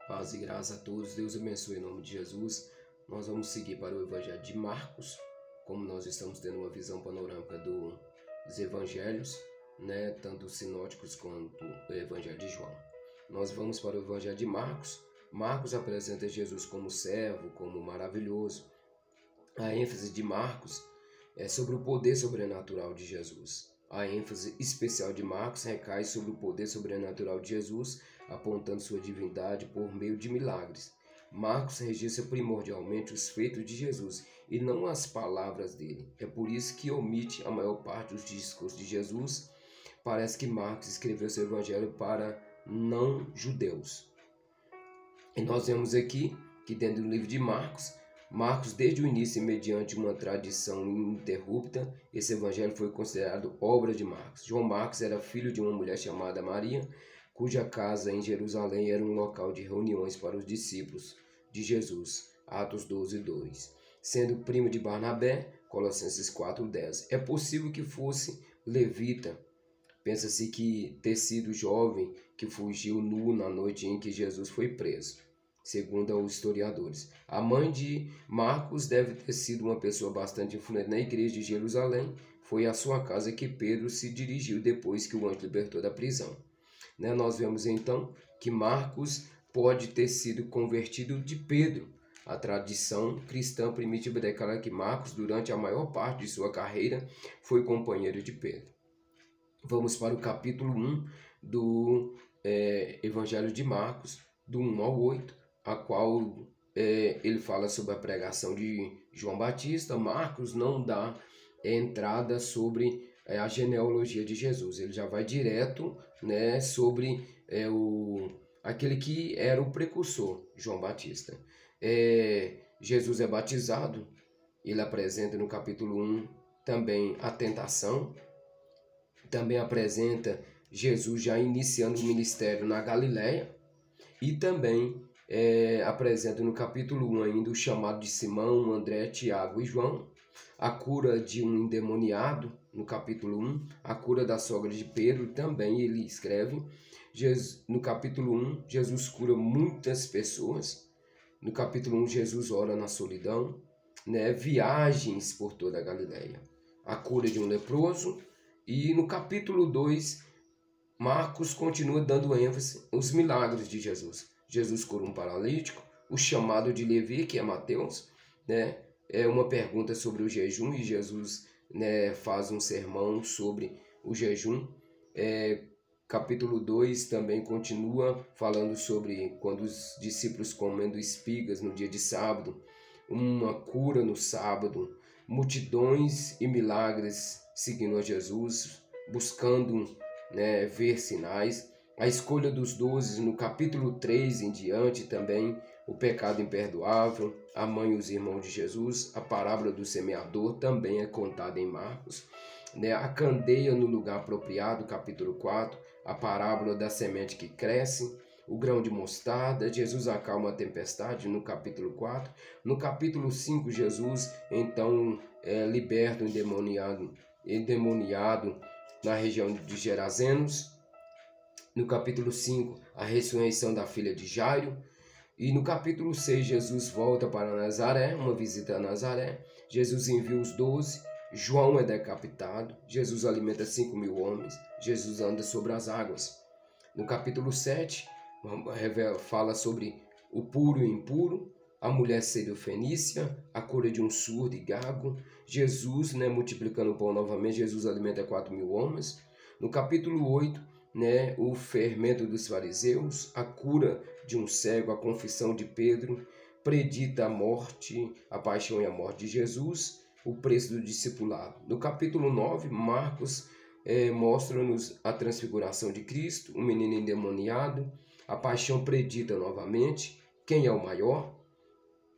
Paz e graça a todos, Deus abençoe em nome de Jesus. Nós vamos seguir para o Evangelho de Marcos, como nós estamos tendo uma visão panorâmica dos Evangelhos, tanto os sinóticos quanto o Evangelho de João. Nós vamos para o Evangelho de Marcos. Marcos apresenta Jesus como servo, como maravilhoso. A ênfase de Marcos é sobre o poder sobrenatural de Jesus. A ênfase especial de Marcos recai sobre o poder sobrenatural de Jesus, apontando sua divindade por meio de milagres. Marcos registra primordialmente os feitos de Jesus e não as palavras dele. É por isso que omite a maior parte dos discursos de Jesus. Parece que Marcos escreveu seu evangelho para não-judeus. E nós vemos aqui que dentro do livro de Marcos, desde o início, mediante uma tradição ininterrupta, esse evangelho foi considerado obra de Marcos. João Marcos era filho de uma mulher chamada Maria, cuja casa em Jerusalém era um local de reuniões para os discípulos de Jesus. Atos 12:2. Sendo primo de Barnabé, Colossenses 4:10. É possível que fosse levita. Pensa-se que ter sido jovem que fugiu nu na noite em que Jesus foi preso, segundo os historiadores. A mãe de Marcos deve ter sido uma pessoa bastante influente na igreja de Jerusalém. Foi à sua casa que Pedro se dirigiu depois que o anjo libertou da prisão. Nós vemos então que Marcos pode ter sido convertido de Pedro. A tradição cristã primitiva declara que Marcos, durante a maior parte de sua carreira, foi companheiro de Pedro. Vamos para o capítulo 1 do Evangelho de Marcos, do 1 ao 8, a qual ele fala sobre a pregação de João Batista. Marcos não dá entrada sobre a genealogia de Jesus. Ele já vai direto sobre aquele que era o precursor, João Batista. Jesus é batizado. Ele apresenta no capítulo 1 também a tentação. Também apresenta Jesus já iniciando o ministério na Galileia. E também apresenta no capítulo 1 ainda o chamado de Simão, André, Tiago e João. A cura de um endemoniado, no capítulo 1. A cura da sogra de Pedro, também ele escreve. No capítulo 1, Jesus cura muitas pessoas. No capítulo 1, Jesus ora na solidão. Viagens por toda a Galileia. A cura de um leproso. E no capítulo 2, Marcos continua dando ênfase aos milagres de Jesus. Jesus cura um paralítico, o chamado de Levi, que é Mateus, é uma pergunta sobre o jejum, e Jesus faz um sermão sobre o jejum. Capítulo 2 também continua falando sobre quando os discípulos comendo espigas no dia de sábado, uma cura no sábado, multidões e milagres seguindo a Jesus, buscando ver sinais. A escolha dos 12 no capítulo 3 em diante também, o pecado imperdoável, a mãe e os irmãos de Jesus, a parábola do semeador também é contada em Marcos. A candeia no lugar apropriado, capítulo 4, a parábola da semente que cresce, o grão de mostarda, Jesus acalma a tempestade no capítulo 4. No capítulo 5, Jesus então liberta o endemoniado na região de Gerazenos. No capítulo 5, a ressurreição da filha de Jairo. E no capítulo 6, Jesus volta para Nazaré, uma visita a Nazaré. Jesus envia os 12, João é decapitado, Jesus alimenta 5.000 homens, Jesus anda sobre as águas. No capítulo 7, fala sobre o puro e impuro, a mulher sírio-fenícia, a cura de um surdo e gago, Jesus multiplicando o pão novamente, Jesus alimenta 4.000 homens. No capítulo 8, o fermento dos fariseus, a cura de um cego, a confissão de Pedro, predita a morte, a paixão e a morte de Jesus, o preço do discipulado. No capítulo 9, Marcos mostra-nos a transfiguração de Cristo, o menino endemoniado, a paixão predita novamente, quem é o maior,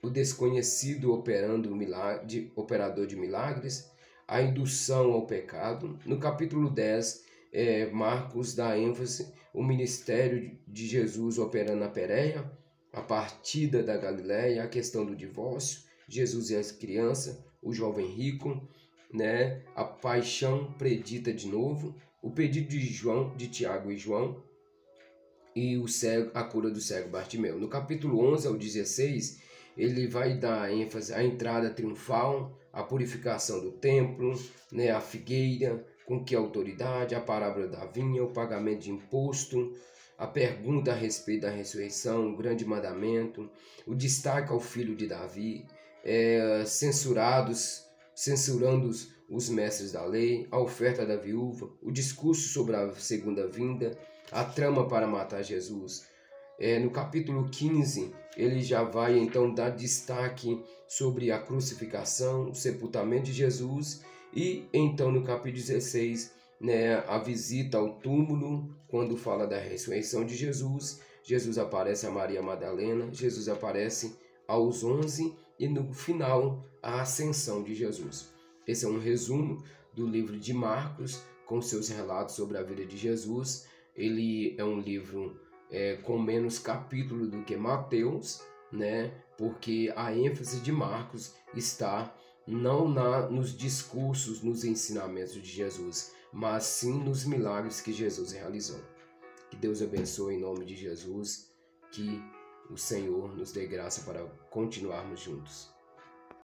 o desconhecido operador de milagres, a indução ao pecado. No capítulo 10, Marcos dá ênfase o ministério de Jesus operando na Pérea, a partida da Galileia, a questão do divórcio, Jesus e as crianças, o jovem rico, a paixão predita de novo, o pedido de Tiago e João, e a cura do cego Bartimeu. No capítulo 11 ao 16, ele vai dar ênfase à entrada triunfal, à purificação do templo, né, a figueira, com que autoridade, a parábola da vinha, o pagamento de imposto, a pergunta a respeito da ressurreição, o grande mandamento, o destaque ao filho de Davi, censurando os mestres da lei, a oferta da viúva, o discurso sobre a segunda vinda, a trama para matar Jesus. No capítulo 15, ele já vai então dar destaque sobre a crucificação, o sepultamento de Jesus, e então no capítulo 16, né, a visita ao túmulo, quando fala da ressurreição de Jesus. Jesus aparece a Maria Madalena, Jesus aparece aos 11 e no final a ascensão de Jesus. Esse é um resumo do livro de Marcos, com seus relatos sobre a vida de Jesus. Ele é um livro com menos capítulos do que Mateus, né? Porque a ênfase de Marcos está não nos discursos, nos ensinamentos de Jesus, mas sim nos milagres que Jesus realizou. Que Deus abençoe em nome de Jesus, que o Senhor nos dê graça para continuarmos juntos.